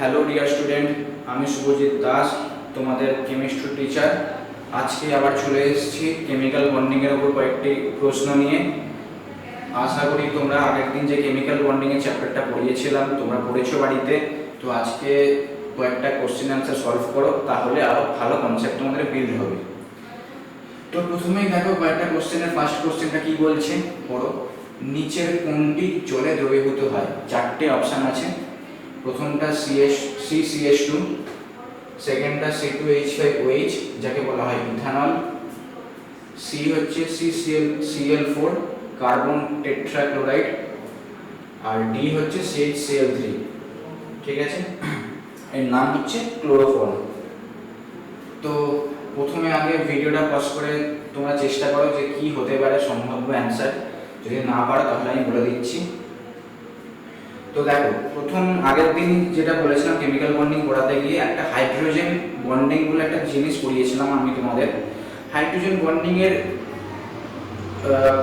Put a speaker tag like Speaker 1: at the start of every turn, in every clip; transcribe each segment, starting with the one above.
Speaker 1: Hello dear student, আমি শুভজিৎ দাস, তোমাদের chemistry teacher. আজকে আবার চলে এসেছি কেমিক্যাল বন্ডিংয়ের উপর কয়েকটি প্রশ্ন নিয়ে। আশা করি তোমরা আগের দিন যে কেমিক্যাল বন্ডিংয়ের চ্যাপ্টারটা পড়িয়েছিলাম তোমরা পড়েছো বাড়িতে। তো আজকে কয়েকটা কোশ্চেন অ্যান্সার সলভ করো, তাহলে আরও ভালো কনসেপ্ট তোমাদের বিল্ড হবে। তো প্রথমেই দেখো কয়েকটা কোশ্চেনের ফার্স্ট কোশ্চেনটা কি বলছে পড়ো। নিচের কোনটি জলে দ্রবীভূত হয়? চারটে অপশান আছে। প্রথমটা CH2, সেকেন্ডটা C2H5OH যাকে বলা হয় ইথানল, সি হচ্ছে CCl4 কার্বন টেট্রাক্লোরাইড, আর ডি হচ্ছে CHCl3। ঠিক আছে, এর নাম হচ্ছে ক্লোরোফর্ম। তো প্রথমে আগে ভিডিওটা পজ করে তোমরা চেষ্টা করো যে কি হতে পারে সম্ভাব্য অ্যান্সার। যদি না পারো তাহলে আমি বলে দিচ্ছি। তো দেখো, প্রথম আগের দিন যেটা বলেছিলাম কেমিক্যাল বন্ডিং পড়াতে গিয়ে একটা হাইড্রোজেন বন্ডিং বলে একটা জিনিস পড়িয়েছিলাম আমি তোমাদের। হাইড্রোজেন বন্ডিং এর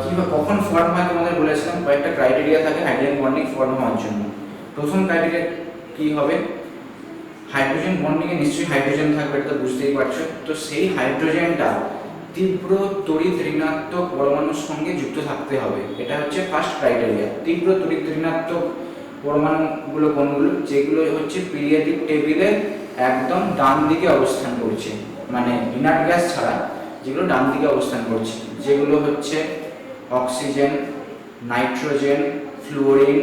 Speaker 1: কিভাবে কখন ফর্ম হয় তোমাদের বলেছিলাম। কয়েকটা ক্রাইটেরিয়া থাকে হাইড্রোজেন বন্ডিং ফর্ম হওয়ার জন্য। প্রথম ক্রাইটেরিয়া কি হবে? হাইড্রোজেন বন্ডিং এ নিশ্চয়ই হাইড্রোজেন থাকবে, এটা তো বুঝতেই পারছো। তো সেই হাইড্রোজেনটা তীব্র তড়িৎ ঋণাত্মক পরমাণুর সঙ্গে যুক্ত থাকতে হবে। এটা হচ্ছে ফার্স্ট ক্রাইটেরিয়া। তীব্র তড়িৎ ঋণাত্মক পরমাণুগুলো কোনগুলো? যেগুলো হচ্ছে পিরিয়ডিক টেবিলের একদম ডান দিকে অবস্থান করছে, মানে ইনার্ট গ্যাস ছাড়া যেগুলো ডান দিকে অবস্থান করছে, যেগুলো হচ্ছে অক্সিজেন, নাইট্রোজেন, ফ্লুরিন,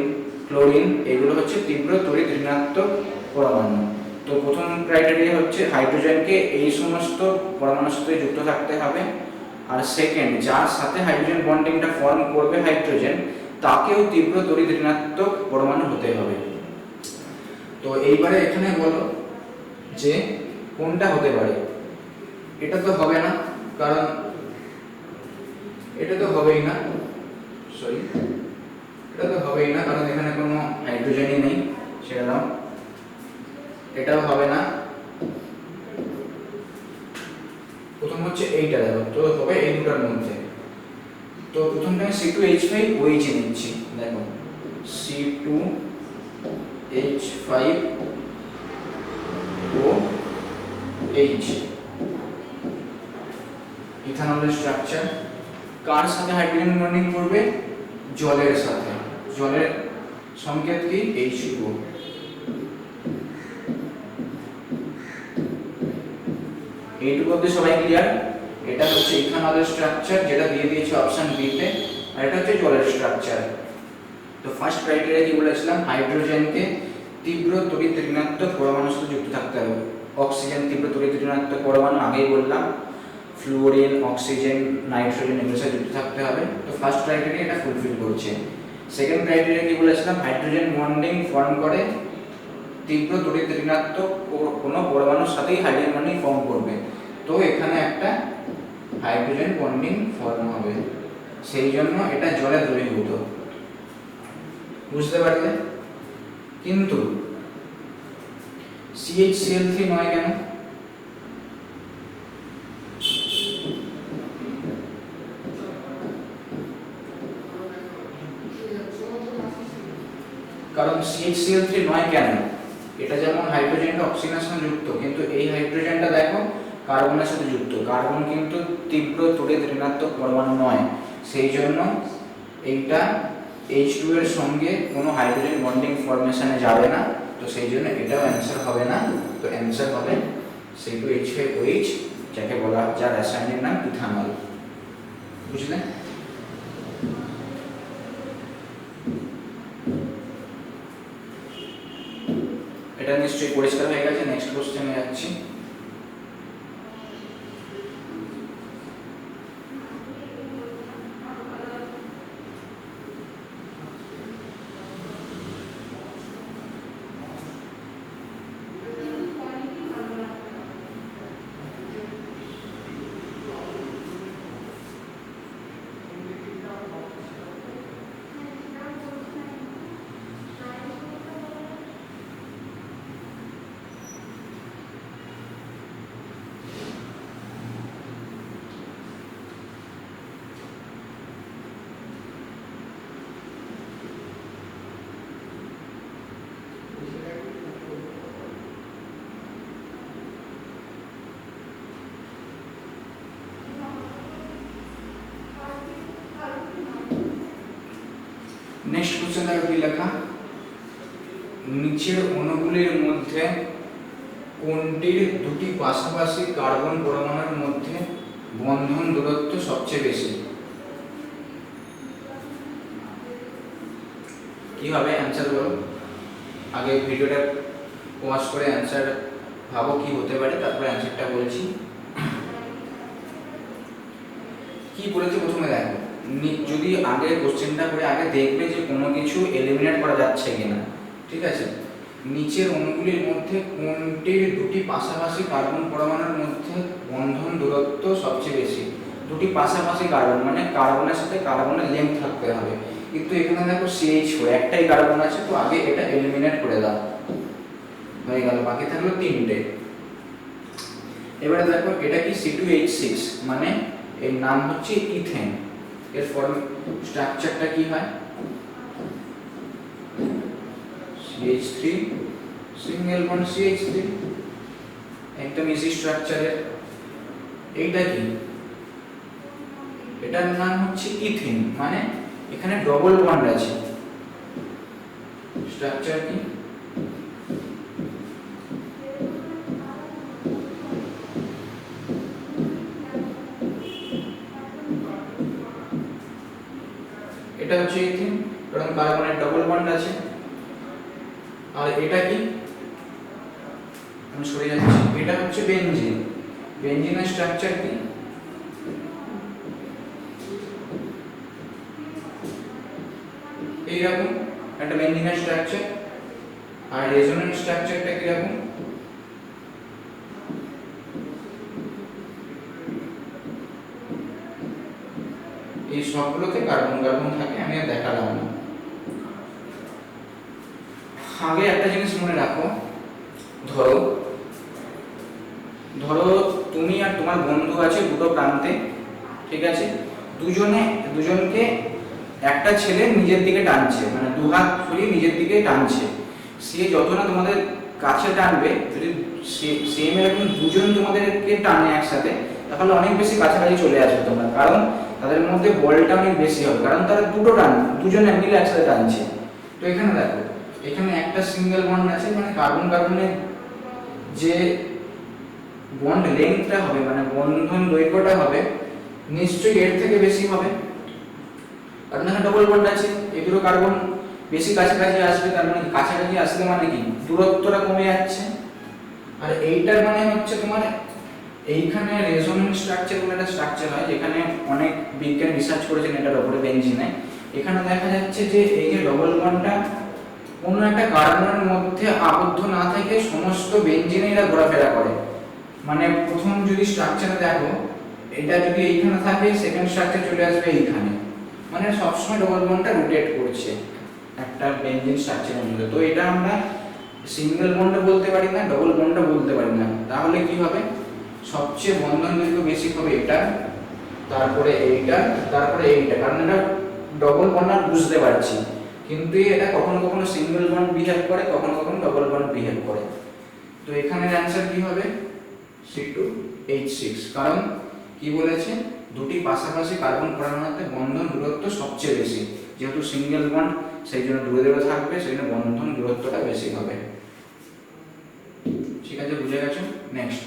Speaker 1: ক্লোরিন। এগুলো হচ্ছে তীব্র তড়িৎ ঋণাত্মক পরমাণু। তো প্রথম ক্রাইটেরিয়া হচ্ছে হাইড্রোজেনকে এই সমস্ত পরমাণুর সাথে যুক্ত থাকতে হবে। আর সেকেন্ড, যার সাথে হাইড্রোজেন বন্ডিংটা ফর্ম করবে হাইড্রোজেন, তাকেও তীব্র তড়িৎ ঋণাত্মক পরমাণু হতে হবে। তো এইবারে এখানে বলো যে কোনটা হতে পারে। এটা তো হবে না, কারণ এটা তো হবেই না, এটা তো হবেই না, কারণ এখানে কোনো হাইড্রোজেনই নেই, সেটা দাও। এটাও হবে না। প্রথম হচ্ছে এইটা দেখো, তো হবে এই দুটার মধ্যে। তো প্রথমটা C2H5OH নিচ্ছি। দেখো C2H5OH ইথানলের স্ট্রাকচার। কার সাথে হাইড্রোজেন বন্ডিং করবে? জলের সাথে। জলের সংকেত কি? H2O। এইটুকু অবধি সবাই ক্লিয়ার? এটা হচ্ছে ইথানলের স্ট্রাকচার, যেটা দিয়ে দিয়েছে অপশন বি তে, আর এটা হচ্ছে জলের স্ট্রাকচার। তো ফার্স্ট ক্রাইটেরিয়া কি বলেছিলাম? হাইড্রোজেনকে তীব্র তড়িৎ ঋণাত্মক পরমাণুর সাথে যুক্ত থাকতে হবে। অক্সিজেন তীব্র তড়িৎ ঋণাত্মক পরমাণু, আগেই বললাম। ফ্লুরিন, অক্সিজেন, নাইট্রোজেন এগুলোর সাথে যুক্ত থাকতে হবে। তো ফার্স্ট ক্রাইটেরিয়া এটা ফুলফিল করছে। সেকেন্ড ক্রাইটেরিয়া কি বলেছিলাম? হাইড্রোজেন বন্ডিং ফর্ম করে তীব্র তড়িৎ ঋণাত্মক কোনো পরমাণুর সাথেই হাইড্রোজেন বন্ডিং ফর্ম করবে। তো এখানে একটা হাইড্রোজেন বন্ডিং ফর্ম হবে, সেই জন্য এটা জলে দ্রবীভূত। বুঝতে পারলে? কিন্তু CHCl3 নয় কেন? কারণ CHCl3 নয় কেন? এটা যেমন হাইড্রোজেনটা অক্সিজেনের সঙ্গে যুক্ত, কিন্তু এই হাইড্রোজেনটা দেখো কার্বনের সাথে যুক্ত। কার্বন কিন্তু তীব্র তড়িৎ ঋণাত্মক পরমাণু নয়, সেই জন্য এইটা H2 এর সঙ্গে কোনো হাইড্রোজেন বন্ডিং ফরমেশনে যাবে না। তো সেই জন্য এটাও অ্যান্সার হবে না। তো অ্যান্সার হবে C2H5OH, যাকে বলা, যার রাসায়নিক নাম ইথানল। বুঝলে? এটা নিশ্চয়ই পরিষ্কার হয়ে গেছে। নেক্সট কোশ্চেনে যাচ্ছি। দেখো কি লেখা, নিচের অণুগুলির মধ্যে কোনটির দুটি পাশাপাশি কার্বন পরমাণুর মধ্যে বন্ধন দূরত্ব সবচেয়ে বেশি? কি হবে অ্যান্সার বলো? আগে ভিডিওটা পজ করে অ্যান্সার ভাবো কি হতে পারে, তারপরে অ্যান্সারটা বলছি। কি বলেছে প্রথমে দেখো, যদি আগে কোশ্চেনটা করে আগে দেখবে যে কোনো কিছু এলিমিনেট করা যাচ্ছে কিনা, ঠিক আছে। নিচের অণুগুলির মধ্যে কোনটির দুটি পাশাপাশি কার্বন পরমাণুর মধ্যে বন্ধন দূরত্ব সবচেয়ে বেশি? দুটি পাশাপাশি কার্বন মানে কার্বনের সাথে কার্বনের লেন্থ থাকতে হবে, কিন্তু এখানে দেখো CH4 একটাই কার্বন আছে, তো আগে এটা এলিমিনেট করে দাও, হয়ে গেল, বাকি থাকলো তিনটে। এবারে দেখো এটা কি C2H6 মানে এর নাম হচ্ছে ইথেন, এর ফর্ম স্ট্রাকচারটা কি হয় CH3 সিঙ্গেল বন্ড CH3, একদম ইজি স্ট্রাকচারের। এইটা কি, এটার নাম হচ্ছে ইথিন মানে এখানে ডবল বন্ড আছে, স্ট্রাকচার কি এটা হচ্ছে ইথিন, কারণ কার্বনের ডবল বন্ড আছে। আর এটা কি, আমি সরে যাচ্ছি, এটা হচ্ছে বেনজিন, বেনজিনের স্ট্রাকচার কি এইরকম একটা বেনজিনের স্ট্রাকচার। আর রেজোনেন্স স্ট্রাকচারটা কিরকম, এই সবগুলোতে কার্বন কার্বন থাকে, আমি আর দেখালাম না। আগে একটা জিনিস মনে রাখো, ধরো তুমি আর তোমার বন্ধু আছে দুটো প্রান্তে, ঠিক আছে, দুজনকে একটা ছেলে নিজের দিকে টানছে, মানে দু হাত ছড়িয়ে নিজের দিকে টানছে। সে যত না তোমাদের কাছে টানবে, যদি সেম এরকম দুজন তোমাদেরকে টানে একসাথে, তাহলে অনেক বেশি কাছাকাছি চলে আসবে তোমরা, কারণ তাদের মধ্যে বলটা অনেক বেশি হবে, কারণ তারা দুজনে মিলে একসাথে টানছে। তো এখানে দেখো, এখানে একটা সিঙ্গেল বন্ড আছে, মানে কার্বন কার্বনের যে বন্ড লেন্থটা হবে মানে বন্ধন দৈর্ঘ্যটা হবে নিশ্চয়ই এর থেকে বেশি হবে, কারণ এখানে ডবল বন্ড আছে, এই দুটো কার্বন বেশি কাছাকাছি আসবে, তার মানে কাছাকাছি আসলে মানে কি দূরত্বটা কমে যাচ্ছে। আর এইটার মানে হচ্ছে তোমার এইখানে রেজোনেন্স স্ট্রাকচার বলে একটা স্ট্রাকচার হয়, যেখানে অনেক বিজ্ঞান রিসার্চ করেছেন এটার উপরে বেনজিনে। এখানে দেখা যাচ্ছে যে এই যে ডবল বন্ডটা কোনো একটা কার্বনের মধ্যে আবদ্ধ না থেকে সমস্ত বেনজিনে এরা ঘোরাফেরা করে। মানে প্রথম যদি স্ট্রাকচারে দেখো, এটা যদি এইখানে থাকে, সেকেন্ড স্ট্রাকচার চলে আসবে এইখানে, মানে সবসময় ডবল বন্ডটা রোটেট করছে একটা বেনজিন স্ট্রাকচারের মধ্যে। তো এটা আমরা সিঙ্গেল বন্ডও বলতে পারি না, ডবল বন্ডও বলতে পারি না। তাহলে কি হবে, সবচেয়ে বন্ধন দৈর্ঘ্য বেশি হবে এটা, তারপরে এইটা, তারপরে এইটা, কারণ এটা ডবল বন্ড আর বুঝতে পারছি, কিন্তু এটা কখনো কখনো সিঙ্গেল বন্ড বিহেভ করে, কখনো কখনো ডবল বন্ড বিহেভ করে। তো এখানের অ্যান্সার কি হবে C2H6, কারণ কি বলেছে দুটি পাশাপাশি কার্বন পরমাণুতে বন্ধন দূরত্ব সবচেয়ে বেশি, যেহেতু সিঙ্গেল বন্ড সেই জন্য দূরে দূরে থাকবে, সেই জন্য বন্ধন দূরত্বটা বেশি হবে। ঠিক আছে, বুঝে গেছো? নেক্সট,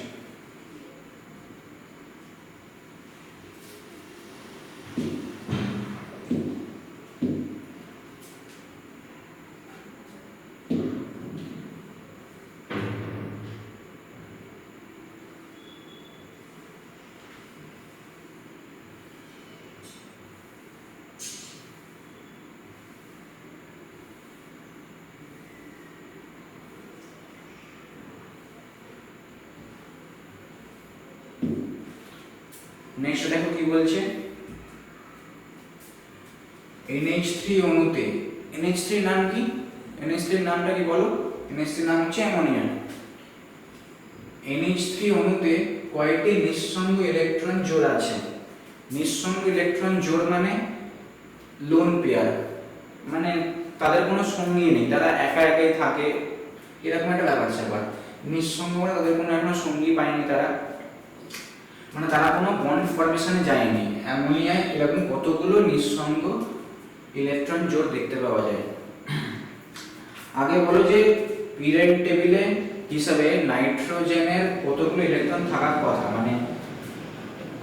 Speaker 1: নেক্সট দেখো কি বলছে, NH3 অণুতে, NH3 নাম কি, NH3 নামটা কি বলো? NH3 নাম হচ্ছে অ্যামোনিয়া। NH3 অণুতে কয়টি নিঃসঙ্গ ইলেকট্রন জোড় আছে? নিঃসঙ্গ ইলেকট্রন জোড় মানে লোন পেয়ার, মানে তাদের কোনো সঙ্গী নেই, তারা একা একাই থাকে, এরকম একটা ব্যাপার স্যাপার। নিঃসঙ্গ মানে তাদের কোনো এখনো সঙ্গী পায়নি তারা, মানে তারা কোনো বন্ড ফরমেশনে যায়নি। অ্যামোনিয়ায় এরকম কতগুলো নিঃসঙ্গ ইলেকট্রন জোড় দেখতে পাওয়া যায়? আগে বলো যে পিরিয়ড টেবিলে হিসাবে নাইট্রোজেনের কতগুলো ইলেকট্রন থাকার কথা, মানে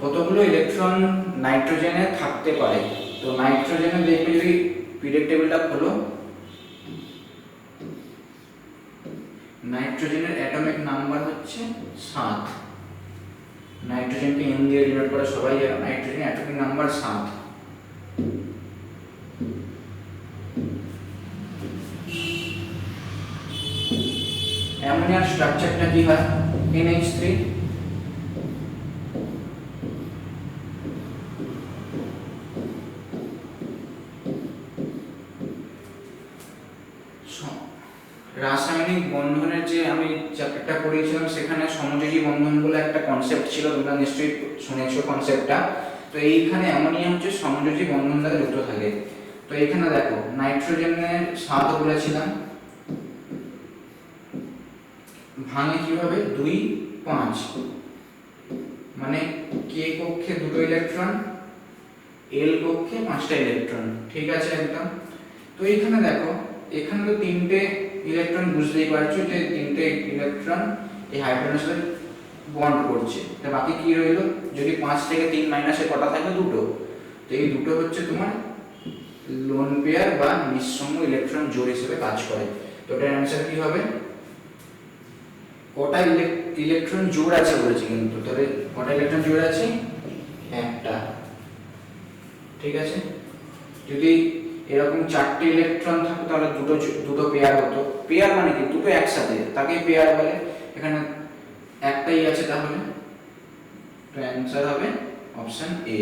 Speaker 1: কতগুলো ইলেকট্রন নাইট্রোজেনে থাকতে পারে। তো নাইট্রোজেনে দেখবে যদি পিরিয়ড টেবিলটা খোলো, নাইট্রোজেনের অ্যাটমিক নাম্বার হচ্ছে 7। নাইট্রোজেনকে n দিয়ে ডিনোট করে সবাই জানো, নাইট্রোজেনের অ্যাটমিক নাম্বার 7। অ্যামোনিয়ার স্ট্রাকচারটা কি হয়? NH3। রাসায়নিক বন্ধনের যে আমি চ্যাপ্টারটা পড়িয়েছিলাম সেখানে সমযোজী বন্ধন বলে একটা কনসেপ্ট ছিল, তোমরা নিশ্চয়ই শুনেছো কনসেপ্টটা। তো এইখানে অ্যামোনিয়া হচ্ছে সমযোজী বন্ধন দ্বারা যুক্ত থাকে। তো এখানে দেখো নাইট্রোজেনের 7 বলেছিলাম, ভাঙে কিভাবে? 2 5, মানে কে কক্ষে 2টো ইলেকট্রন, এল কক্ষে 5টা ইলেকট্রন, ঠিক আছে একদম। তো এইখানে দেখো এখানে তো 3টে ইলেকট্রন, বুঝতেই পারছো যে 3টে ইলেকট্রন এই হাইড্রোজেনের সাথে বন্ড করছে। তা বাকি কি রইলো? যদি 5 থেকে 3 মাইনাসে কটা থাকে? 2টো। তো এই 2টো হচ্ছে তোমার লোন পেয়ার বা নিঃসঙ্গ ইলেকট্রন জোড় হিসেবে কাজ করে। তো এটার অ্যান্সার কি হবে? কটা ইলেকট্রন জোড় আছে বলেছি, কিন্তু তবে কটা ইলেকট্রন জোড় আছে? একটা, ঠিক আছে। যদি এরকম 4টে ইলেকট্রন থাকতো তাহলে দুটো পেয়ার হতো। পেয়ার মানে কি? দুটো একসাথে, তাকে পেয়ার বলে। এখানে একটাই আছে, তাহলে তো অ্যান্সার হবে অপশন এ।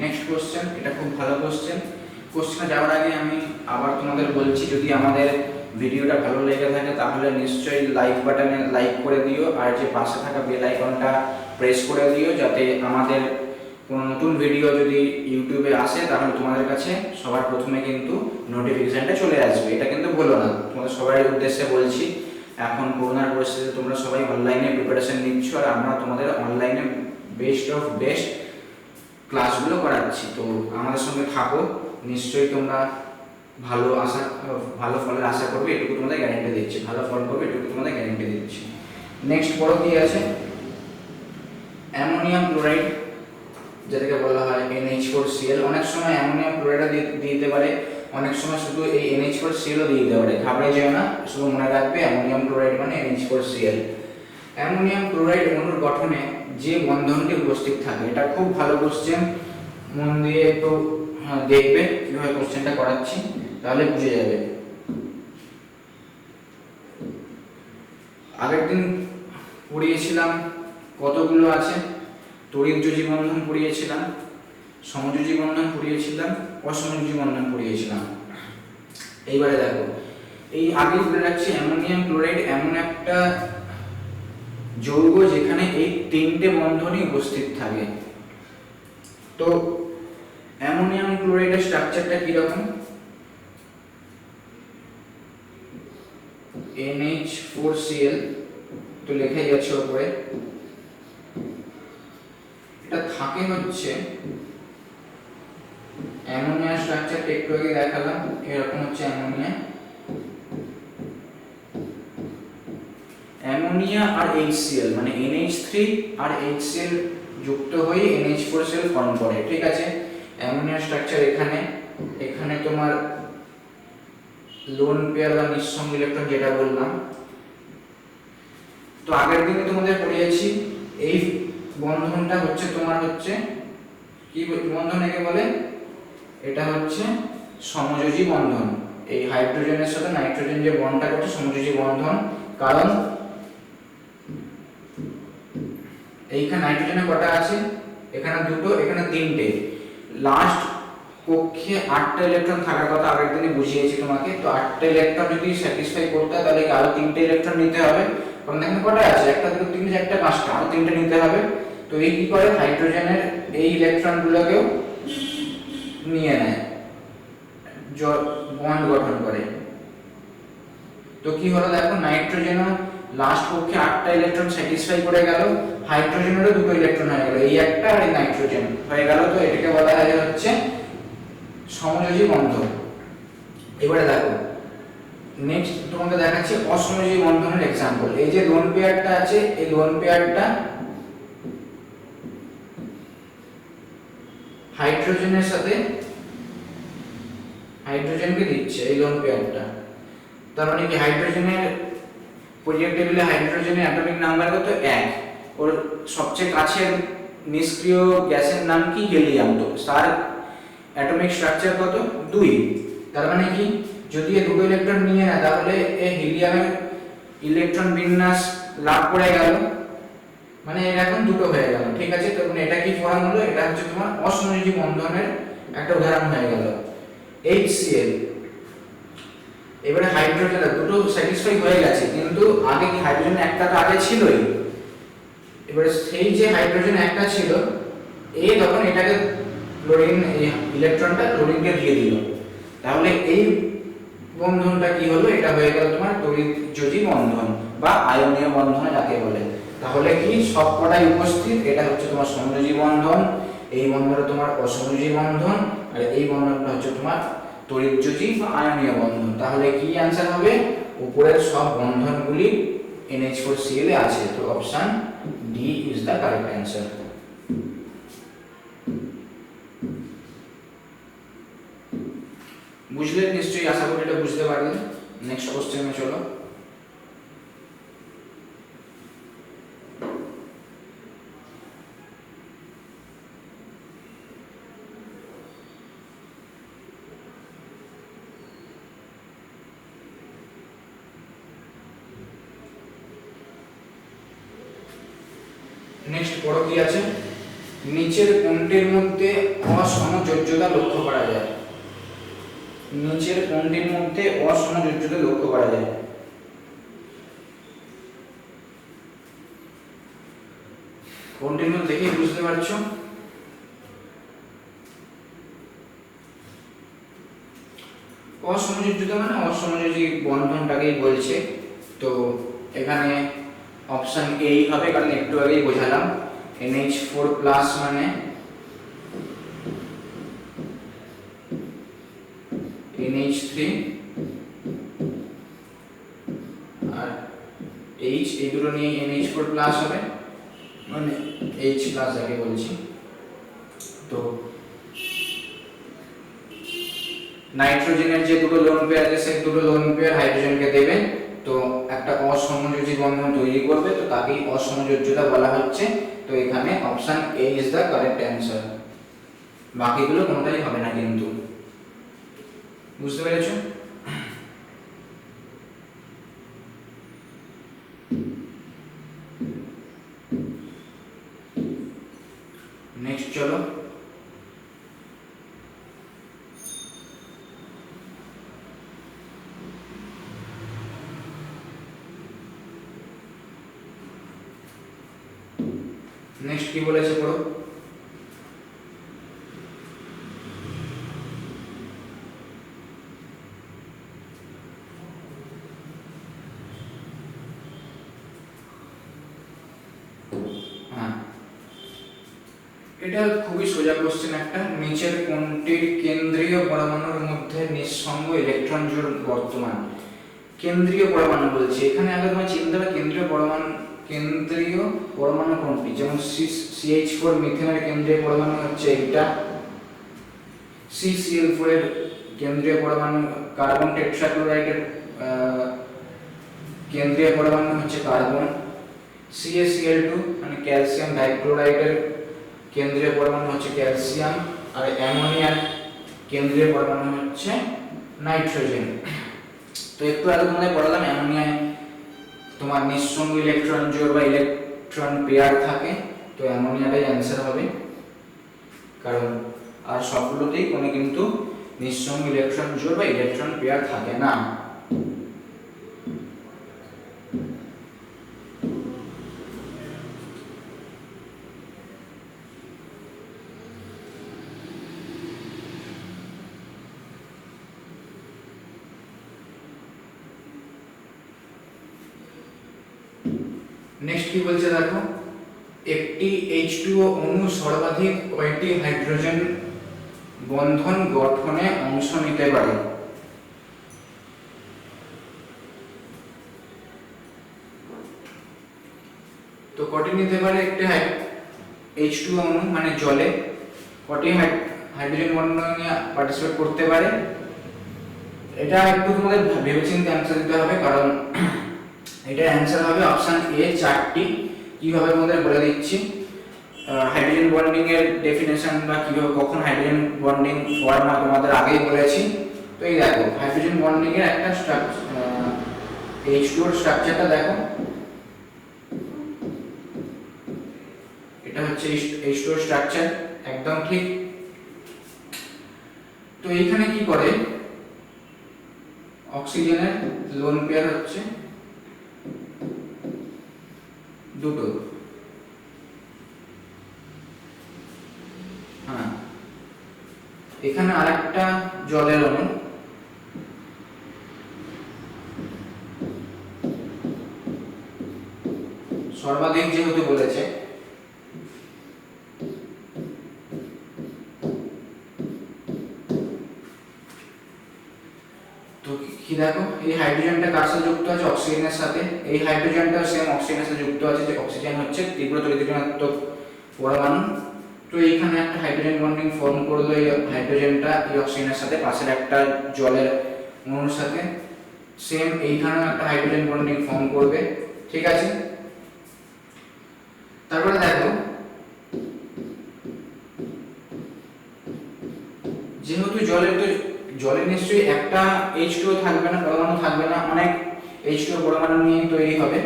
Speaker 1: নেক্সট কোশ্চেন, এটা খুব ভালো কোশ্চেন। কোশ্চেনে যাওয়ার আগে আমি আবার তোমাদের বলছি, যদি আমাদের ভিডিওটা ভালো লেগে থাকে তাহলে নিশ্চয়ই লাইক বাটনে লাইক করে দিও, আর যে পাশে থাকা বেল আইকনটা প্রেস করে দিও, যাতে আমাদের কোনো নতুন ভিডিও যদি ইউটিউবে আসে তাহলে তোমাদের কাছে সবার প্রথমে কিন্তু নোটিফিকেশনটা চলে আসবে। এটা কিন্তু ভুলো না, তোমাদের সবার উদ্দেশ্যে বলছি। এখন করোনার পরিস্থিতিতে তোমরা সবাই অনলাইনে প্রিপারেশন নিচ্ছ, আর আমরা তোমাদের অনলাইনে বেস্ট অফ বেস্ট ক্লাসগুলো করাচ্ছি। তো আমাদের সঙ্গে থাকো, নিশ্চয়ই তোমরা ভালো ফলের আশা করবে, এটুকু তোমাদের গ্যারেন্টি দিচ্ছি। ভালো ফল করবে এটুকু তোমাদের গ্যারেন্টি দিচ্ছি। নেক্সট পড়ো কি আছে? অ্যামোনিয়াম ক্লোরাইড, যেটাকে বলা হয় NH4Cl। অনেক সময় অ্যামোনিয়াম ক্লোরাইড দিয়ে দিতে পারে, অনেক সময় শুধু এই NH4Cl দিয়ে দিতে পারে। ঘাবড়ে যেও না, শুধু মনে রাখবে অ্যামোনিয়াম ক্লোরাইড মানে NH4Cl। অ্যামোনিয়াম ক্লোরাইড অণুর গঠনে যে বন্ধনটি উপস্থিত থাকে, এটা খুব ভালো কোশ্চেন, মন দিয়ে একটু দেখবে কিভাবে কোশ্চেনটা করাচ্ছি, তাহলে বুঝে যাবে। আগের দিন পড়িয়েছিলাম কতগুলো আছে, তড়িৎযোজী বন্ধন পড়িয়েছিলাম, সমযোজী বন্ধন পড়িয়েছিলাম, অসমযোজী বন্ধন পড়িয়েছিলাম। এইবারে দেখো, এই আগে বলে রাখছি অ্যামোনিয়াম ক্লোরাইড এমন একটা যৌগ যেখানে এই 3টে বন্ধনই উপস্থিত থাকে। তো অ্যামোনিয়াম ক্লোরাইডের স্ট্রাকচারটা কি রকম? NH4Cl, তো লেখাই আছে উপরে। এটা থাকে হচ্ছে অ্যামোনিয়া স্ট্রাকচারটা একটু আগে দেখালাম, এরকম হচ্ছে অ্যামোনিয়া। অ্যামোনিয়া আর HCl মানে NH3 আর HCl যুক্ত হয়ে NH4Cl ফর্ম করে, ঠিক আছে। অ্যামোনিয়া স্ট্রাকচার এখানে তোমার লোন পেয়ার বা নিঃসঙ্গ ইলেকট্রন যেটা বললাম। তো আগের দিনে তোমাদের পড়িয়েছি এই বন্ধনটা হচ্ছে তোমার হচ্ছে কি বন্ধন একে বলে? এটা হচ্ছে সমযোজী বন্ধন। এই হাইড্রোজেনের সাথে নাইট্রোজেন যে বন্ডটা করছে সমযোজী বন্ধন, কারণ এইখানে নাইট্রোজেনে কটা আছে? এখানে 2টো, এখানে 3টে। লাস্ট কক্ষে 8টা ইলেকট্রন থাকার কথা আগের দিনে বুঝিয়েছি তোমাকে। তো 8টা ইলেকট্রন যদি স্যাটিসফাই করতে হয় তাহলে আরো 3টে ইলেকট্রন নিতে হবে, কারণ এখানে কটা আছে, একটা দুটো তিনটে চারটে পাঁচটা, আর তিনটে নিতে হবে। তো এই কি করে, হাইড্রোজেনের এই ইলেকট্রনগুলোকেও নিয়ে নেয়, বন্ড গঠন করে। তো কি হলো দেখো, নাইট্রোজেনও লাস্ট পক্ষে 8টা ইলেকট্রন স্যাটিসফাই করে গেল, হাইড্রোজেনেরও 2টো ইলেকট্রন হয়ে গেল, এই একটা আর এই নাইট্রোজেন হয়ে গেল। তো এটাকে বলা হয় হচ্ছে সমযোজী বন্ধন। এবারে দেখো নেক্সট তোমাকে দেখাচ্ছি অসমযোজী বন্ধনের एग्जांपल। এই যে লোন পেয়ারটা আছে, এই লোন পেয়ারটা হাইড্রোজেনের সাথে হাইড্রোজেনকে দিচ্ছে এই লোন পেয়ারটা। তার মানে কি হাইড্রোজেনের পিরিয়ড টেবিলে হাইড্রোজেনের অ্যাটমিক নাম্বার কত 1, ওর সবচেয়ে কাছের নিষ্ক্রিয় গ্যাসের নাম কি হিলিয়াম, তো তার অ্যাটমিক স্ট্রাকচার কত 2। তার মানে কি যদি এই দুটো ইলেকট্রন নিয়ে না, তাহলে এই হিলিয়ামের ইলেকট্রন বিন্যাস লাভ করে গেল, মানে এর এখন দুটো হয়ে গেল, ঠিক আছে। তো এটা কি ফর্ম হলো, এটা হচ্ছে তোমার অসমযোজী বন্ধনের একটা উদাহরণ হয়ে গেল HCl। এবারে হাইড্রোজেন দুটো স্যাটিসফাই হয়ে গেছে, কিন্তু আগে কি হাইড্রোজেন একটা তো আগে ছিলই, এবারে সেই যে হাইড্রোজেন একটা ছিল এই তখন এটাকে ক্লোরিন, এই ইলেকট্রনটা ক্লোরিনকে দিয়ে দিল, তাহলে এই বন্ধনটা কি হলো, এটা হয়ে গেল তোমার তড়িৎযোজী বন্ধন বা আয়নীয় বন্ধন যাকে বলে। তাহলে কি সবকটাই উপস্থিত, এটা হচ্ছে তোমার সমযোজী বন্ধন, এই বন্ধনটা তোমার অসমযোজী বন্ধন, আর এই বন্ধনটা হচ্ছে তোমার তড়িৎযোজী বা আয়নীয় বন্ধন। তাহলে কি অ্যানসার হবে, উপরের সব বন্ধনগুলি NH4Cl এ আছে, তো option D is the correct answer. বুঝলে নিশ্চয়ই, আশা করি এটা বুঝতে পারলে। নেক্সট কোশ্চেনে চলো। নেক্সট পড়ো কি আছে, নিচের কোনটির মধ্যে অসমযোজ্যতা লক্ষ্য করা যায়, নিচের কোনটির মধ্যে অসমযোজ্যতা লক্ষ্য করা যায়। কোনটির মধ্যে দেখে বুঝতে পারছো, অসমযোজ্যতা মানে অসমযোজী বন্ধনটাকেই বলছে। তো এখানে অপশন এ হবে, কারণ একটু আগেই বোঝালাম NH4+ মানে NH3 আর H, এই দুটো নিয়ে NH4+ হবে, মানে H+ যাকে বলছি। তো নাইট্রোজেনের যে দুটো লোন পেয়ার আছে, সেই দুটো লোন পেয়ার হাইড্রোজেনকে দেবে, তো একটা অসমযোজী বন্ধন তৈরি করবে, তো তাকেই অসমযোজ্যতা বলা হচ্ছে। তো এখানে option A is the correct answer, বাকিগুলো কোনোটাই হবে না কিন্তু। বুঝতে পেরেছো? নেক্সট চলো, নেক্সট কি বলেছে পড়ো। এটা খুবই সোজা কোশ্চেন একটা, নিচের কোনটির কেন্দ্রীয় পরমাণুর মধ্যে নিঃসঙ্গ ইলেকট্রন জোড় বর্তমান। কেন্দ্রীয় পরমাণু বলছে, এখানে আগে তোমার চিন্তা হবে কেন্দ্রীয় পরমাণু কোনটি, যেমন CH4 মিথেনের কেন্দ্রীয় পরমাণু হচ্ছে এইটা, CCl4 এর কেন্দ্রীয় পরমাণু, কার্বন টেট্রাক্লোরাইডের কেন্দ্রীয় পরমাণু হচ্ছে কার্বন, CaCl2 মানে ক্যালসিয়াম ডাইক্লোরাইডের কেন্দ্রীয় পরমাণু হচ্ছে ক্যালসিয়াম, আর অ্যামোনিয়ার কেন্দ্রীয় পরমাণু হচ্ছে নাইট্রোজেন। তো একটু আগে তোমাদের বললাম অ্যামোনিয়ায় তোমার নিঃসঙ্গ ইলেকট্রন জোড় বা ইলেকট্রন পেয়ার থাকে, তো অ্যামোনিয়াটাই অ্যান্সার হবে, কারণ আর সবগুলোতেই কোনো কিন্তু নিঃসঙ্গ ইলেকট্রন জোড় বা ইলেকট্রন পেয়ার থাকে না। নেক্সট কি বলছে দেখো, একটি H2O অণু সর্বাধিক কয়টি হাইড্রোজেন বন্ধন গঠনে অংশ নিতে পারে? তো কটি নিতে পারে একটি H2O অণু মানে জলে কটি হাইড্রোজেন বন্ধনে পার্টিসিপেট করতে পারে? এটা একটু তোমাদের ভেবেচিন্তে অ্যান্সার দিতে হবে, কারণ এটার অ্যান্সার হবে অপশন এ 4টি। কিভাবে তোমাদের বলে দিচ্ছি। হাইড্রোজেন বন্ডিং এর ডেফিনেশন বা কিভাবে কখন হাইড্রোজেন বন্ডিং ফর্ম হয় তোমাদের আগেই বলেছি। তো এই দেখো হাইড্রোজেন বন্ডিং এর একটা H2O স্ট্রাকচারটা দেখো, এটা হচ্ছে H2O স্ট্রাকচার, একদম ঠিক। তো এইখানে কি করে, অক্সিজেনের লোন পেয়ার হচ্ছে দুটো, হ্যাঁ এখানে আরেকটা জলের অণু, সর্বাধিক যেহেতু বলেছে, তো কি দেখো এই হাইড্রোজেনটা কার সাথে যুক্ত আছে, অক্সিজেনের সাথে। এই হাইড্রোজেনটাও সেম অক্সিজেনের সাথে যুক্ত আছে, যে অক্সিজেন হচ্ছে তীব্র তড়িৎ-ঋণাত্মক পরমাণু। তো এইখানে একটা হাইড্রোজেন বন্ডিং ফর্ম করলো এই হাইড্রোজেনটা এই অক্সিজেনের সাথে, পাশের একটা জলের অণুর সাথে, সেম এইখানেও একটা হাইড্রোজেন বন্ডিং ফর্ম করবে, ঠিক আছে। তারপরে দেখো যেহেতু জলে নিশ্চয়ই একটা H2O থাকবে না, পরমাণু থাকবে না, অনেক H2O পরমাণু নিয়ে তৈরি হবে।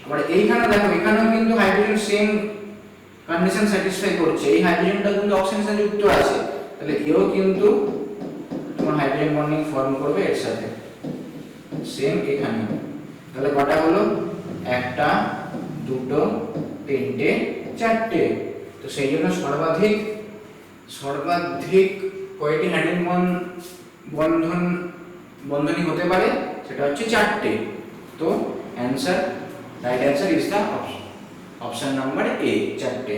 Speaker 1: আবার এইখানে দেখো এখানেও কিন্তু হাইড্রোজেন সেম কন্ডিশন স্যাটিসফাই করছে, এই হাইড্রোজেনটা কিন্তু অক্সিজেনের সাথে যুক্ত আছে, তাহলে এও কিন্তু তোমার হাইড্রোজেন বন্ডিং ফর্ম করবে এর সাথে, সেম এখানে। তাহলে কটা হলো, একটা, দুটো, তিনটে, চারটে। তো সেই জন্য সর্বাধিক কয়টি হাইড্রোজেন বন্ধনী হতে পারে, সেটা হচ্ছে 4টে। তো answer, right answer is the option number A, 4টে।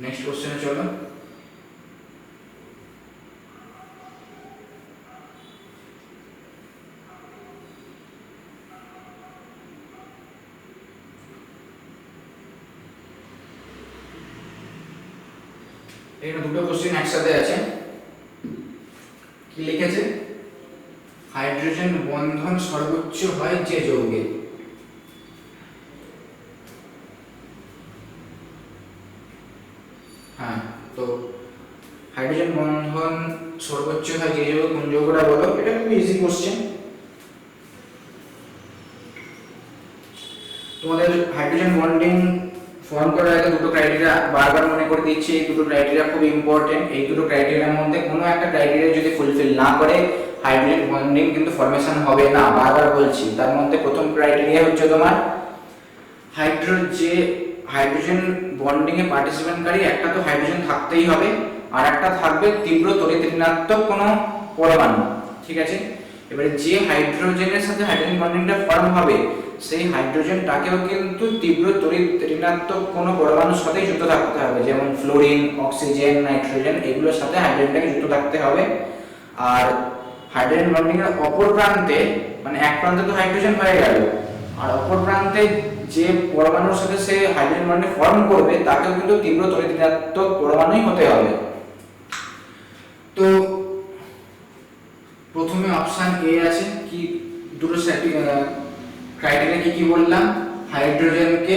Speaker 1: নেক্সট কোশ্চেনে চলো। এখানে দুটো কোশ্চেন একসাথে আছে। কি লিখেছে, হাইড্রোজেন বন্ধন সর্বোচ্চ হয় যে যৌগে। হ্যাঁ, তো হাইড্রোজেন বন্ধন সর্বোচ্চ হয় যে যৌগে, কোন যৌগটা বলো? এটা খুব ইজি কোশ্চেন। তোমাদের হাইড্রোজেন বন্ডিং ফর্ম করার আগে দুটো ক্রাইটেরিয়া বারবার মনে করে দিচ্ছি, এই দুটো ক্রাইটেরিয়া খুব ইম্পর্টেন্ট। এই দুটো ক্রাইটেরিয়ার মধ্যে কোনো একটা ক্রাইটেরিয়া যদি ফুলফিল না করে হাইড্রোজেন বন্ডিং কিন্তু ফর্মেশন হবে না, বারবার বলছি। তার মধ্যে প্রথম ক্রাইটেরিয়া হচ্ছে তোমার হাইড্রোজেন বন্ডিং এ পার্টিসিপেন্টকারী একটা তো হাইড্রোজেন থাকতেই হবে, আর একটা থাকবে তীব্র তড়িৎ-ঋণাত্মক কোনো পরমাণু, ঠিক আছে। এবারে যে হাইড্রোজেনের সাথে হাইড্রোজেন বন্ডিংটা ফর্ম হবে সেই হাইড্রোজেনটাকেও কিন্তু তীব্র তড়িৎ-ঋণাত্মক কোনো পরমাণুর সাথে যুক্ত থাকতে হবে, যেমন ফ্লোরিন, অক্সিজেন, নাইট্রোজেন, এগুলোর সাথে হাইড্রোজেনটাকে যুক্ত থাকতে হবে। আর হাইড্রোজেন বন্ডিং এর অপর প্রান্তে, মানে এক প্রান্তে তো হাইড্রোজেন হয়ে গেল, আর অপর প্রান্তে যে পরমাণুর সাথে সে হাইড্রোজেন বন্ডিং ফর্ম করবে তাকেও কিন্তু তীব্র তড়িৎ-ঋণাত্মক পরমাণুই হতে হবে। তো প্রথমে অপশন এ আছে, কি দুটো ক্রাইটেরিয়া কি বললাম, হাইড্রোজেনকে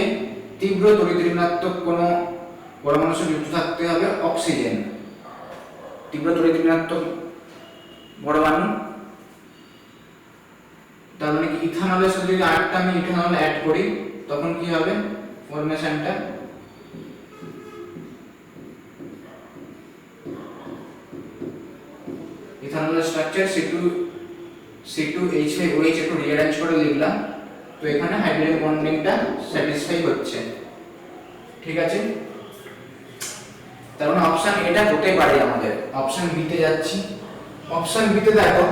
Speaker 1: তীব্র তড়িৎ-ঋণাত্মক কোনো পরমাণুর সাথে যুক্ত থাকতে হবে, অক্সিজেন তীব্র তড়িৎ-ঋণাত্মক পরমাণু। তার মানে কি ইথানলের সাথে যদি আরেকটা আমি ইথানল অ্যাড করি তখন কি হবে ফরমেশনটা, ইথানলের স্ট্রাকচার C2H5OH একটু রিঅ্যারেঞ্জ করে লিখলাম। তো এখানে হাইড্রোজেন বন্ডিংটা স্যাটিসফাই হচ্ছে, ঠিক আছে। তার মানে অপশন এটা হতে পারে আমাদের। অপশন বি তে যাচ্ছি। অপশন বি তে দেখো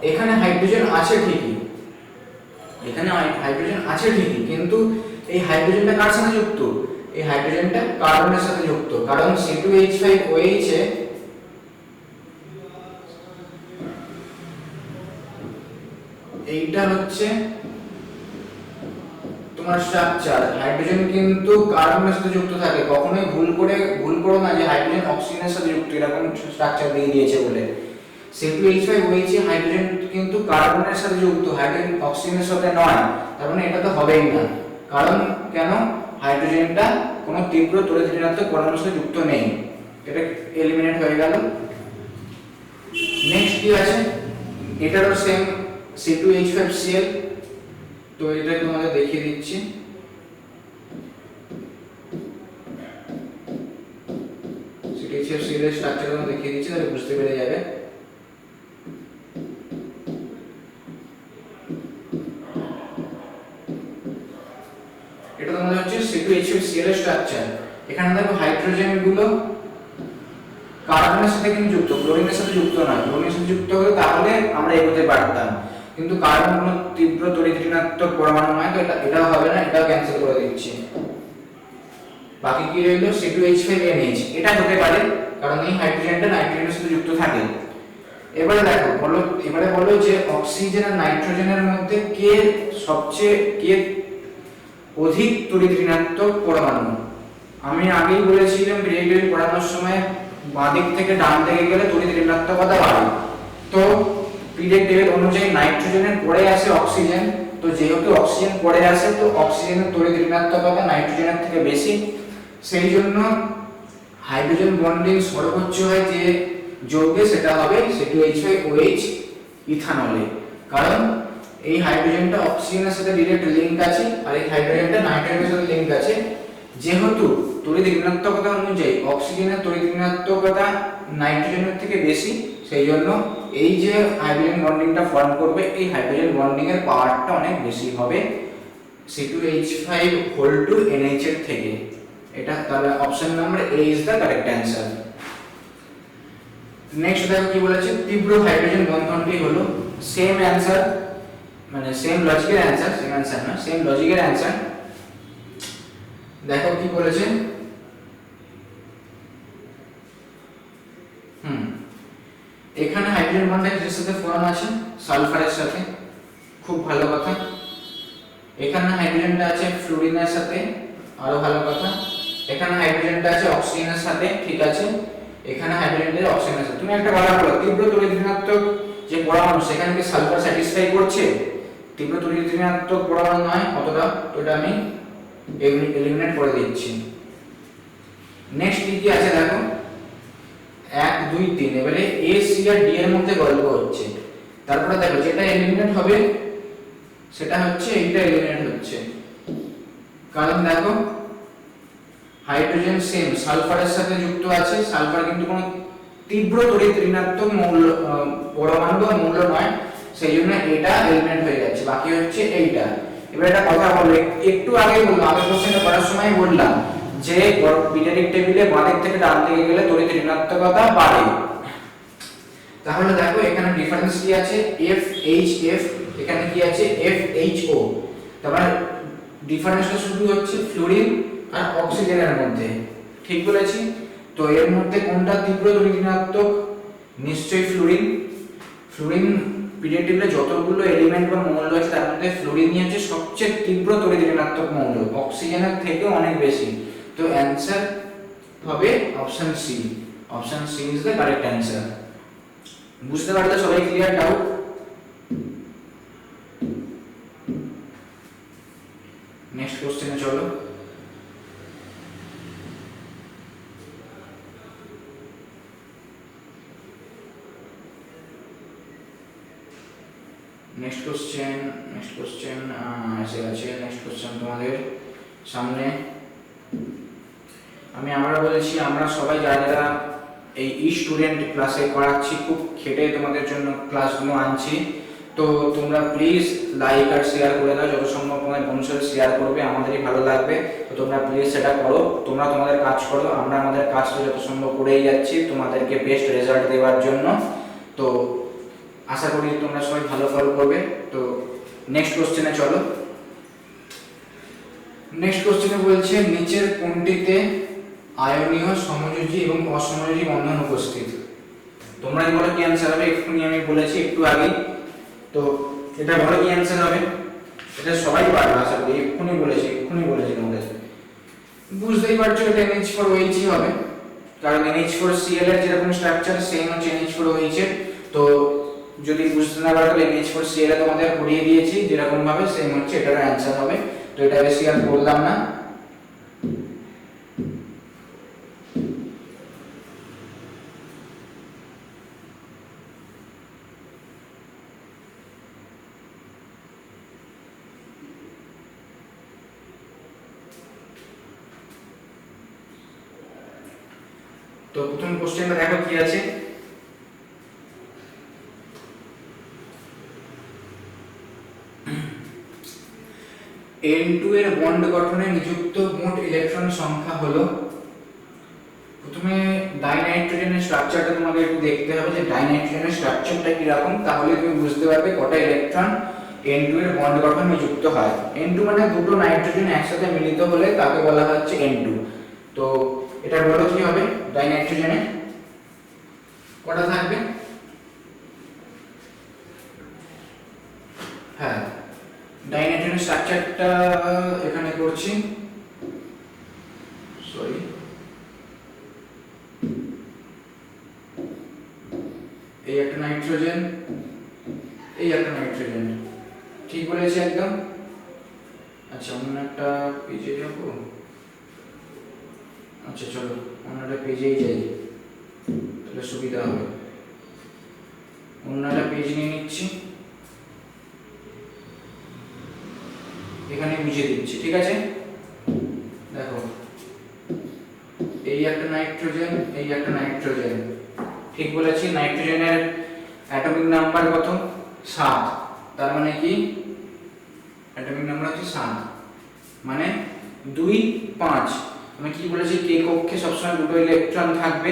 Speaker 1: এখানে হাইড্রোজেন আছে ঠিকই, এখানে হাইড্রোজেন আছে ঠিকই, কিন্তু এই হাইড্রোজেনটা কার সাথে যুক্ত? এই হাইড্রোজেনটা কার্বনের সাথে যুক্ত, কারণ C2H5OH এ এইটা হচ্ছে তোমার স্ট্রাকচার। হাইড্রোজেন কিন্তু কার্বনের সাথে যুক্ত থাকে, কখনোই ভুল করো না যে হাইড্রোজেন অক্সিজেনের সাথে যুক্ত, এরকম স্ট্রাকচার দিয়ে দিয়েছে বলে। C2H5OH এ হাইড্রোজেন কিন্তু কার্বনের সাথে যুক্ত, হাইড্রোজেন অক্সিজেনের সাথে নয়। তার মানে এটা তো হবেই না, কারণ কেন? হাইড্রোজেনটা কোনো তীব্র তড়িৎ ঋণাত্মক পরমাণুর সাথে যুক্ত নেই, এটা এলিমিনেট হয়ে গেল। নেক্সট কি আছে? এটারও সেম C2H5Cl, তো এটা তোমাদের দেখিয়ে দিচ্ছি। C2H5Cl এর স্ট্রাকচার তোমাদের দেখিয়ে দিচ্ছি, তাহলে বুঝতে পেরে যাবে। এটা তোমাদের হচ্ছে C2H5Cl এর স্ট্রাকচার। এখানে দেখো হাইড্রোজেন গুলো কার্বনের সাথে কিন্তু যুক্ত, ক্লোরিনের সাথে যুক্ত নয়। ক্লোরিনের সাথে যুক্ত হলে তাহলে আমরা এগোতে পারতাম, কিন্তু কার্বন কোনো তীব্র তড়িৎ ঋণাত্মক পরমাণু নয়, তো এটাও হবে না, এটাও ক্যান্সেল করে দিচ্ছি। বাকি কি রইল? C2H5NH, এটা হতে পারে কারণ এই হাইড্রোজেনটা নাইট্রোজেনের সাথে যুক্ত থাকে। এবারে দেখো এবারে বলো যে অক্সিজেন আর নাইট্রোজেনের মধ্যে কে অধিক তড়িৎ ঋণাত্মক পরমাণু? আমি আগেই বলেছিলাম পিরিয়ডিক পড়ানোর সময় বাঁ দিক থেকে ডান দিকে গেলে তড়িৎ ঋণাত্মকতা বাড়ে। তো পিরিয়ড টেবিল অনুযায়ী নাইট্রোজেনের পরে আসে অক্সিজেন, তো যেহেতু অক্সিজেন পরে আসে তো অক্সিজেনের তড়িৎ ঋণাত্মকতা নাইট্রোজেনের থেকে বেশি। সেই জন্য হাইড্রোজেন বন্ডিং সর্বোচ্চ হয় যে যৌগে, সেটা হবে C2H5OH ইথানলে, কারণ এই হাইড্রোজেনটা অক্সিজেনের সাথে ডাইরেক্ট লিংক আছে আর এই হাইড্রোজেনটা নাইট্রোজেনের সাথে লিংক আছে। যেহেতু তড়িৎ ঋণাত্মকতা অনুযায়ী অক্সিজেনের তড়িৎ ঋণাত্মকতা নাইট্রোজেনের থেকে বেশি, সেই জন্য এই যে হাইড্রোজেন বন্ডিংটা ফর্ম করবে, এই হাইড্রোজেন বন্ডিং এর পাওয়ারটা অনেক বেশি হবে C2H5(NH) এর থেকে। এটা তাহলে option number A is the correct answer. Next দেখো কি বলেছে, তীব্র হাইড্রোজেন বন্ধনটি হলো সেম অ্যানসার, মানে সেম লজিকের অ্যানসার, সেম অ্যানসার না, সেম লজিকের অ্যানসার। দেখো কি বলেছে, এখানে হাইড্রোজেন বন্ডটা কিসের সাথে ফর্ম আছে? সালফারের সাথে, খুব ভালো কথা। এখানে হাইড্রোজেনটা আছে ফ্লুরিনের সাথে, আরো ভালো কথা। এখানে হাইড্রোজেনটা আছে অক্সিজেনের সাথে, ঠিক আছে। এখানে হাইড্রোজেনটা অক্সিজেনের সাথে। তুমি একটা কথা বলো, তীব্র তড়িৎ ঋণাত্মক যে পরমাণু সেখানে কি সালফার স্যাটিসফাই করছে? তীব্র তড়িৎ ঋণাত্মক পরমাণু নয় অতটা, তো এটা আমি এলিমিনেট করে দিচ্ছি। নেক্সট কি আছে দেখো, 1 2 3, এবারে এ সি আর ডি এর মধ্যে গল্প হচ্ছে। তারপরে দেখো যেটা এলিমিনেট হবে সেটা হচ্ছে এইটা এলিমিনেট হচ্ছে, কারণ দেখো হাইড্রোজেন সেম সালফারের সাথে যুক্ত আছে, সালফার কিন্তু কোনো তীব্র তড়িৎ ঋণাত্মক মৌল পরমাণু বা মৌল নয়, সেই জন্য এটা এলিমিনেট হয়ে যাচ্ছে। বাকি হচ্ছে এইটা। এবার একটা কথা বলবো, একটু আগে বললাম, আগের কোশ্চেনটা করার সময় বললাম যে পিরিয়ডিক টেবিলে বাঁ দিক থেকে ডান দিকে গেলে তড়িৎ ঋণাত্মকতা বাড়ে। তাহলে দেখো এখানে ডিফারেন্স কি আছে, FHF, এখানে কি আছে FHO। তারপর ডিফারেন্সটা শুধু হচ্ছে ফ্লুরিন আর অক্সিজেনের মধ্যে, ঠিক বলেছি? তো এর মধ্যে কোনটা তীব্র তড়িৎ ঋণাত্মক? নিশ্চয়ই ফ্লুরিন। ফ্লুরিন পিরিয়ড টেবিলে যতগুলো এলিমেন্ট বা মৌল আছে তার মধ্যে ফ্লুরিনই হচ্ছে সবচেয়ে তীব্র তড়িৎ ঋণাত্মক মৌল, অক্সিজেনের থেকেও অনেক বেশি। তো অ্যানসার হবে option C. Option C is the correct answer. বুঝতে পারলে সবাই? ক্লিয়ার? ডাউট? নেক্সট কোশ্চেনে চলো। নেক্সট কোশ্চেন এসে গেছে। নেক্সট কোশ্চেন তোমাদের সামনে। আমি আবার বলেছি, আমরা সবাই যারা এই স্টুডেন্ট ক্লাসে করাচ্ছি, খুব খেটে তোমাদের জন্য ক্লাসগুলো আনছি। তো তোমরা প্লিজ লাইক আর শেয়ার করে দাও, যত সম্ভব তোমাদের বন্ধুদের সাথে শেয়ার করবে, আমাদেরই ভালো লাগবে। তো তোমরা প্লিজ সেটা করো, তোমরা তোমাদের কাজ করো, আমরা আমাদের কাজটা যত সম্ভব করেই যাচ্ছি তোমাদেরকে বেস্ট রেজাল্ট দেওয়ার জন্য। তো আশা করি তোমরা সবাই ভালো ফল করবে। তো নেক্সট কোশ্চেনে চলো। নেক্সট কোশ্চেনে বলছে নিচের কোনটিতে আয়নীয়, সমযোজী এবং অসমযোজী বন্ধন উপস্থিত? তোমরা বলো কি অ্যান্সার হবে, এক্ষুনি আমি বলেছি একটু আগে। তো এটা বলো কি অ্যান্সার হবে, এটা সবাই পারবে আশা করি, এক্ষুনি বলেছি তোমাদের। বুঝতেই পারছো এটা NH4OH হবে, কারণ NH4Cl এর যেরকম স্ট্রাকচার সেম হচ্ছে NH4OH এর। তো যদি বুঝতে না পারো তাহলে NH4Cl এ তোমাদের পড়িয়ে দিয়েছি যেরকম ভাবে সেম হচ্ছে, এটার অ্যান্সার হবে। তো এটা বেশি আর বললাম না। তো প্রথম কোশ্চেনটা দেখো কি আছে। N2 এর বন্ড গঠনে নিযুক্ত মোট ইলেকট্রন সংখ্যা হলো, প্রথমে ডাইনাইট্রোজেনের স্ট্রাকচারটা তোমাকে একটু দেখতে হবে যে ডাইনাইট্রোজেনের স্ট্রাকচারটা কি রকম, তাহলে তুমি বুঝতে পারবে কটা ইলেকট্রন N2 এর বন্ড গঠনে যুক্ত হয়। N2 মানে দুটো নাইট্রোজেন একসাথে মিলিত হলে তাকে বলা হচ্ছে N2। তো এটা বলো কি হবে, ডাইনাইট্রোজেনে কটা থাকবে? হ্যাঁ, ডাইনাইট্রোজেনের স্ট্রাকচারটা এখানে করছি, সরি, এই একটা নাইট্রোজেন, এই একটা নাইট্রোজেন, ঠিক বলেছি একদম। আচ্ছা অন্য একটা পেজে যাব, আচ্ছা চলো অন্য একটা পেজেই যাই তাহলে সুবিধা হবে। অন্য একটা পেজ নিয়ে নিচ্ছি, এখানে বুঝিয়ে দিচ্ছি, ঠিক আছে? দেখো এই একটা নাইট্রোজেন, এই একটা নাইট্রোজেন, ঠিক বলেছি। নাইট্রোজেনের অ্যাটমিক নাম্বার কত? 7। তার মানে কি অ্যাটমিক নাম্বার হচ্ছে 7, মানে 2 5। আমি কি বলেছি, কে কক্ষে সবসময় দুটো ইলেকট্রন থাকবে,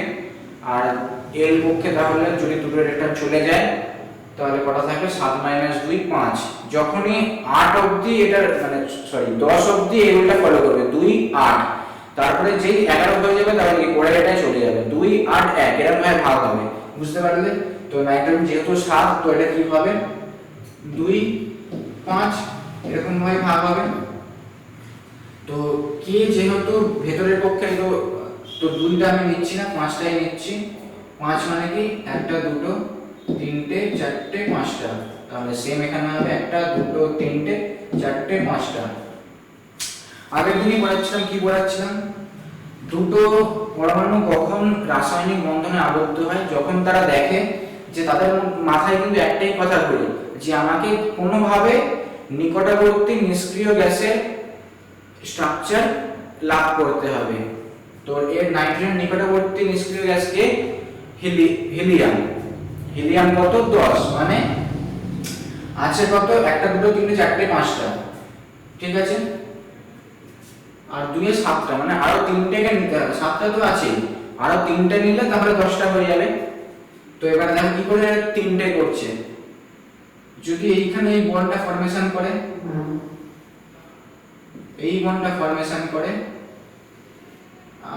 Speaker 1: আর এল কক্ষে তাহলে যদি দুটো ইলেকট্রন চলে যায় তাহলে কটা থাকবে? 7 - 2 5। যখনই 8 অবধি এটা মানে সরি 10 অবধি এই রুলটা ফলো করবে, 2 8, তারপরে যেই 11 হয়ে যাবে তাহলে কি পরের এটাই চলে যাবে, 2 8 1 এরকম ভাবে ভাগ হবে, বুঝতে পারলে? তো নাইট্রোজেন যেহেতু 7, তো এটা কি হবে 2 5 এরকম ভাবে ভাগ হবে। তো কে যেহেতু ভেতরের পক্ষে, তো 2টা আমি নিচ্ছি না, 5টাই নিচ্ছি। 5 মানে কি 1 2 3 4 5টা, তাহলে সেম এখানে হবে 1 2 3 4 5টা। আগের দিনই পড়াচ্ছিলাম, কি পড়াচ্ছিলাম, দুটো পরমাণু কখন রাসায়নিক বন্ধনে আবদ্ধ হয়, যখন তারা দেখে যে তাদের মাথায় কিন্তু একটাই কথা ঘুরে যে আমাকে কোনোভাবে নিকটবর্তী নিষ্ক্রিয় গ্যাসের স্ট্রাকচার লাভ করতে হবে। তো এর নাইট্রোজেন নিকটবর্তী নিষ্ক্রিয় গ্যাসকে হিলিয়াম। হিলিয়াম কত? 10, মানে আছে কত 1 2 3 4 5টা, ঠিক আছে? আর 2 এ 7টা, মানে আরো 3টেকে নিতে হবে, 7টা তো আছে, আরো 3টে নিলে তাহলে 10টা হয়ে যাবে। তো এবার দেখো কি করে 3টে করছে। যদি এইখানে এই বন্ডটা ফরমেশন করে, এই বন্ডটা ফরমেশন করে,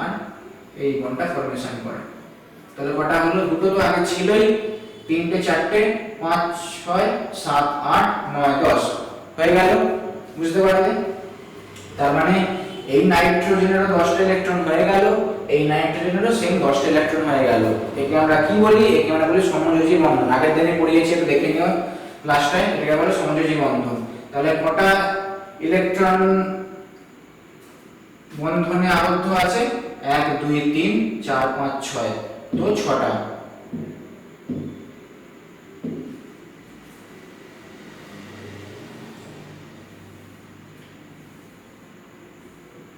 Speaker 1: আর এই বন্ডটা ফরমেশন করে, তাহলে কটা হলো? দুটো তো আগে ছিলই, 3 4 5 6 7 8 9 10 হয়ে গেল, বুঝতে পারলে? তার মানে এই নাইট্রোজেনেরও 10টা ইলেকট্রন হয়ে গেল, এই নাইট্রোজেনেরও সেম 10টা ইলেকট্রন হয়ে গেল। একে আমরা কি বলি? একে আমরা বলি সমযোজী বন্ধন। আগের দিনে পড়িয়েছি, একটু দেখে নিও লাস্ট টাইম, এটাকে বলে সমযোজী বন্ধন। তাহলে কটা ইলেকট্রন বন্ধনে আবদ্ধ আছে? 1 2 3 4 5 6, তো 6টা।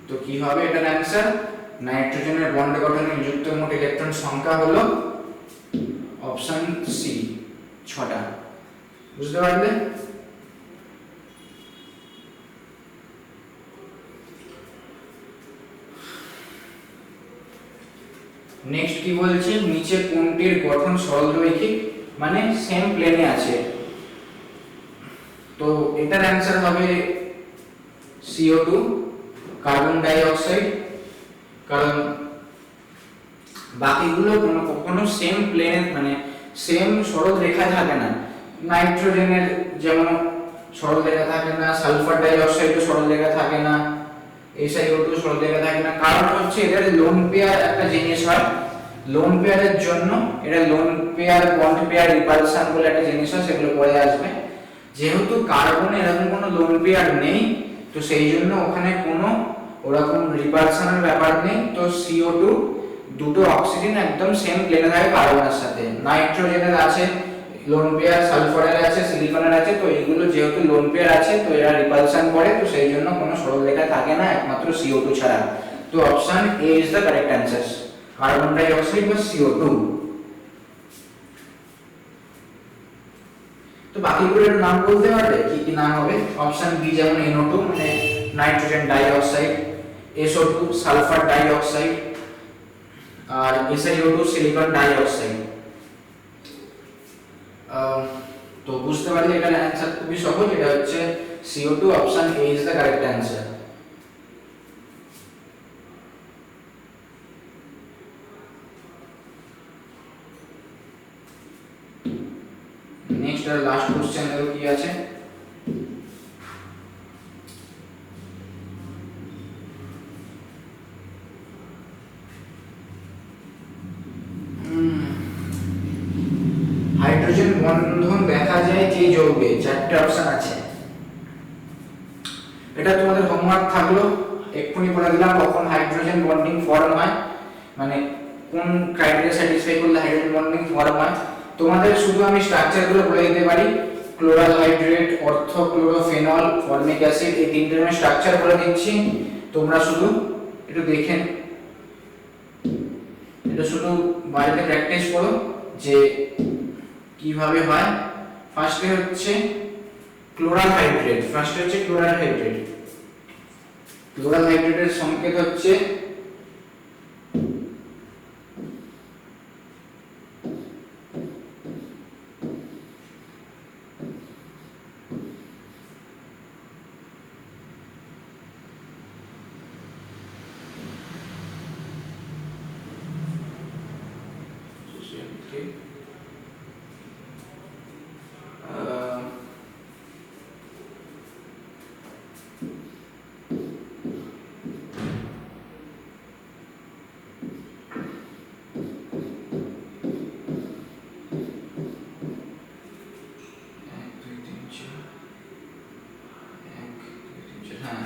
Speaker 1: তো কি হবে এটার অ্যানসার? নাইট্রোজেনের বন্ড গঠনে নিযুক্ত মোট ইলেকট্রন সংখ্যা হলো অপশন সি, 6টা। বুঝতে পারলে? নেক্সট কি বলছে, নিচে কোনটির গঠন সরলরৈখিক মানে সেম প্লেনে আছে? তো এটার অ্যান্সার হবে CO2 কার্বন ডাই অক্সাইড, কারণ বাকিগুলো কখনো সেম প্লেনে মানে সেম সরল রেখা থাকে না। নাইট্রোজেনের যেমন সরল রেখা থাকে না, সালফার ডাই অক্সাইডও সরল রেখা থাকে না, SiO2 সরল রেখা থাকে না। কারণ হচ্ছে এদের লোন পেয়ার একটা জিনিস হয়, লোন পেয়ারের জন্য এটা lone pair bond pair repulsion বলে একটা জিনিস হয়, সেগুলো পরে আসবে। যেহেতু কার্বনে এরকম কোনো লোন পেয়ার নেই, তো সেই জন্য ওখানে কোনো ওরকম রিপালশনের ব্যাপার নেই। তো CO2 দুটো অক্সিজেন একদম সেম প্লেনে থাকে কার্বনের সাথে। নাইট্রোজেনের আছে লোন পেয়ার, সালফারের আছে, সিলিকনের আছে, তো এইগুলো যেহেতু লোন পেয়ার আছে তো এরা রিপালশন করে, তো সেই জন্য কোনো সরল রেখা থাকে না একমাত্র CO2 ছাড়া। তো option A is the correct answer, carbon ডাই অক্সাইড বা CO2। তো বাকিগুলোর নাম বলতে পারবে কি কি নাম হবে? অপশন বি যেমন NO2 মানে nitrogen die oxide, SO2 sulphur die oxide, আর SiO2 সিলিকন ডাই অক্সাইড। তো বুঝতে পারলে এটার অ্যান্সার খুবই সহজ, এটা হচ্ছে CO2, option A is the correct answer. Next আর লাস্ট কোশ্চেন দেখো কি আছে। হাইড্রোজেন বন্ধন দেখা যায় যে যৌগে, চারটে অপশন আছে। এটা তোমাদের হোমওয়ার্ক থাকলো, এক্ষুনি বলে দিলাম কখন হাইড্রোজেন বন্ডিং ফর্ম হয়, মানে কোন ক্রাইটেরিয়া স্যাটিসফাই করলে হাইড্রোজেন বন্ডিং ফর্ম হয়। তোমাদের শুধু আমি স্ট্রাকচারগুলো বলে দিতে পারি, ক্লোরাল হাইড্রেট, অর্থোক্লোরোফেনল, ফর্মিক অ্যাসিড, এই তিনটের আমি স্ট্রাকচার বলে দিচ্ছি। তোমরা শুধু একটু দেখেন, এটা শুধু বাড়িতে প্র্যাকটিস করো যে কিভাবে হয়। ফার্স্টে হচ্ছে ক্লোরাল হাইড্রেট, ক্লোরাল হাইড্রেটের সংকেত হচ্ছে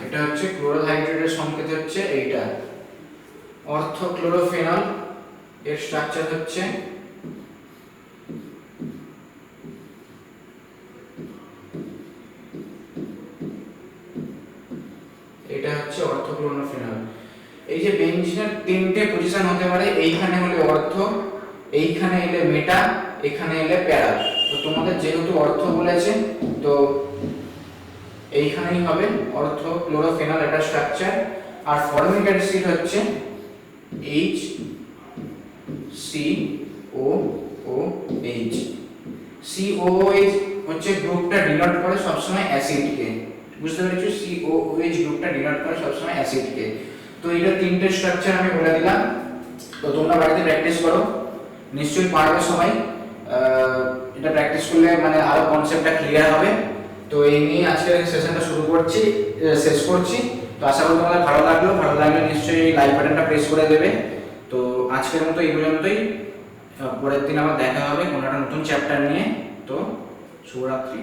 Speaker 1: এটা হচ্ছে ক্লোরাল হাইড্রেটের সংকেত হচ্ছে এইটা। অর্থোক্লোরোফেনল এর স্ট্রাকচার হচ্ছে এটা হচ্ছে অর্থোক্লোরোফেনল। এই যে বেনজিনের তিনটে পজিশন হতে পারে, এইখানে হলে অর্থ, এইখানে এলে মেটা, এখানে এলে প্যারা। তো তোমাদের যেহেতু অর্থ বলেছে তো এইখানেই হবে অর্থোক্লোরোফেনল এটা স্ট্রাকচার। আর ফর্মিক অ্যাসিড হচ্ছে HCOOH। COOH হচ্ছে গ্রুপটা ডিনোট করে সবসময় অ্যাসিডকে, বুঝতে পেরেছো? COOH গ্রুপটা ডিনোট করে সবসময় অ্যাসিডকে। তো এটা তিনটে স্ট্রাকচার আমি বলে দিলাম। তো তোমরা বাড়িতে প্র্যাকটিস করো, নিশ্চয়ই পারবে সবাই। এটা প্র্যাকটিস করলে মানে আরো কনসেপ্টটা ক্লিয়ার হবে। তো এই নিয়ে আজকের সেশনটা শেষ করছি। তো আশা করি তোমাদের ভালো লাগলে নিশ্চয়ই লাইক বাটনটা প্রেস করে দেবে। তো আজকের মতো এই পর্যন্তই, পরের দিন আবার দেখা হবে কোনো একটা নতুন চ্যাপ্টার নিয়ে। তো শুভরাত্রি।